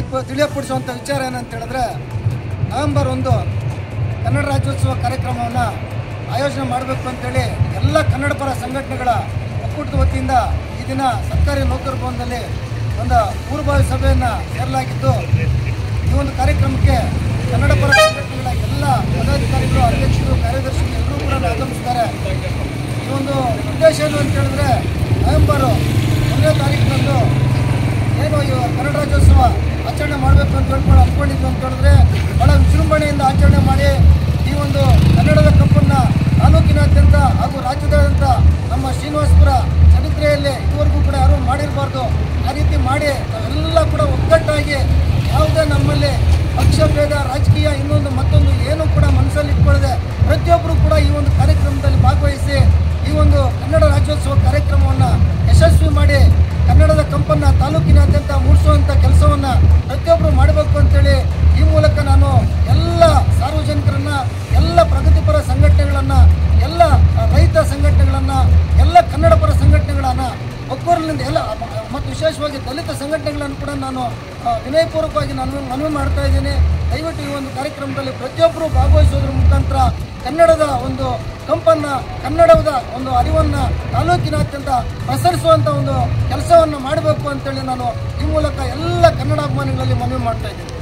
ತಿಳಿಯಪಡಿಸುವಂಥ ವಿಚಾರ ಏನಂತ ಹೇಳಿದ್ರೆ, ನವೆಂಬರ್ 1 ಕನ್ನಡ ರಾಜ್ಯೋತ್ಸವ ಕಾರ್ಯಕ್ರಮವನ್ನು ಆಯೋಜನೆ ಮಾಡಬೇಕು ಅಂತೇಳಿ ಎಲ್ಲ ಕನ್ನಡ ಪರ ಸಂಘಟನೆಗಳ ಒಕ್ಕೂಟದ ವತಿಯಿಂದ ಈ ದಿನ ಸರ್ಕಾರಿ ನೌಕರ ಭವನದಲ್ಲಿ ಒಂದು ಪೂರ್ವಭಾವಿ ಸಭೆಯನ್ನು ಸೇರಲಾಗಿದ್ದು, ಈ ಒಂದು ಕಾರ್ಯಕ್ರಮಕ್ಕೆ ಕನ್ನಡ ಪರ ಸಂಘಟನೆಗಳ ಎಲ್ಲ ಪದಾಧಿಕಾರಿಗಳು, ಅಧ್ಯಕ್ಷರು, ಕಾರ್ಯದರ್ಶಿಗಳು ಎಲ್ಲರೂ ಕೂಡ ಆಗಮಿಸ್ತಾರೆ. ಈ ಒಂದು ಉದ್ದೇಶ ಏನು ಅಂತ ಹೇಳಿದ್ರೆ, ನವೆಂಬರ್ 1ನೇ ತಾರೀಕಿನಂದು ಏನು ಈ ಕನ್ನಡ ರಾಜ್ಯೋತ್ಸವ ಆಚರಣೆ ಮಾಡಬೇಕು ಅಂತ ಹೇಳ್ಕೊಂಡು ಅಂದ್ಕೊಂಡಿದ್ದು ಅಂತ ಹೇಳಿದ್ರೆ, ಭಾಳ ವಿಜೃಂಭಣೆಯಿಂದ ಆಚರಣೆ ಮಾಡಿ ಈ ಒಂದು ಕನ್ನಡದ ಕಪ್ಪನ್ನು ತಾಲೂಕಿನಾದ್ಯಂತ ಹಾಗೂ ರಾಜ್ಯದಾದ್ಯಂತ ನಮ್ಮ ಶ್ರೀನಿವಾಸಪುರ ಚರಿತ್ರೆಯಲ್ಲಿ ಇದುವರೆಗೂ ಕೂಡ ಯಾರೂ ಮಾಡಿರಬಾರ್ದು. ಆ ರೀತಿ ಮಾಡಿ ನಾವೆಲ್ಲ ಕೂಡ ಒಗ್ಗಟ್ಟಾಗಿ ಯಾವುದೇ ನಮ್ಮಲ್ಲಿ ಪಕ್ಷಭೇದ, ರಾಜಕೀಯ ಇನ್ನೊಂದು ಮತ್ತೊಂದು ಏನೂ ಕೂಡ ಮನಸ್ಸಲ್ಲಿ ಇಟ್ಕೊಳ್ಳದೆ ಪ್ರತಿಯೊಬ್ಬರು ಕೂಡ ಈ ಒಂದು ಕಾರ್ಯಕ್ರಮದಲ್ಲಿ ಭಾಗವಹಿಸಿ ಈ ಒಂದು ಕನ್ನಡ ರಾಜ್ಯೋತ್ಸವ ಕಾರ್ಯಕ್ರಮವನ್ನು ಯಶಸ್ವಿ ಮಾಡಿ ಕನ್ನಡದ ಕಂಪನ್ನು ತಾಲೂಕಿನಾದ್ಯಂತ ಮೂಡಿಸುವಂಥ ಕೆಲಸವನ್ನು ಪ್ರತಿಯೊಬ್ಬರು ಮಾಡಬೇಕು ಅಂತೇಳಿ ಈ ಮೂಲಕ ನಾನು ಎಲ್ಲ ಸಾರ್ವಜನಿಕರನ್ನು, ಎಲ್ಲ ಪ್ರಗತಿಪರ ಸಂಘಟನೆಗಳನ್ನು, ಎಲ್ಲ ರೈತ ಸಂಘಟನೆಗಳನ್ನು, ಎಲ್ಲ ಕನ್ನಡ ಪರ ಸಂಘಟನೆಗಳನ್ನು ಒಗ್ಗೂರಿನಿಂದ ಎಲ್ಲ ಮತ್ತು ವಿಶೇಷವಾಗಿ ದಲಿತ ಸಂಘಟನೆಗಳನ್ನು ಕೂಡ ನಾನು ವಿನಯಪೂರ್ವಕವಾಗಿ ನಾನು ಮನವಿ ಮಾಡ್ತಾ ಇದ್ದೀನಿ. ದಯವಿಟ್ಟು ಈ ಒಂದು ಕಾರ್ಯಕ್ರಮದಲ್ಲಿ ಪ್ರತಿಯೊಬ್ಬರು ಭಾಗವಹಿಸೋದ್ರ ಮುಖಾಂತರ ಕನ್ನಡದ ಒಂದು ಕಂಪನ್ನು, ಕನ್ನಡದ ಒಂದು ಅರಿವನ್ನು ತಾಲೂಕಿನಾದ್ಯಂತ ಪ್ರಸರಿಸುವಂಥ ಒಂದು ಕೆಲಸವನ್ನು ಮಾಡಬೇಕು ಅಂತೇಳಿ ನಾನು ಈ ಮೂಲಕ ಎಲ್ಲ ಕನ್ನಡ ಅಭಿಮಾನಿಗಳಲ್ಲಿ ಮನವಿ ಮಾಡ್ತಾ ಇದ್ದೀನಿ.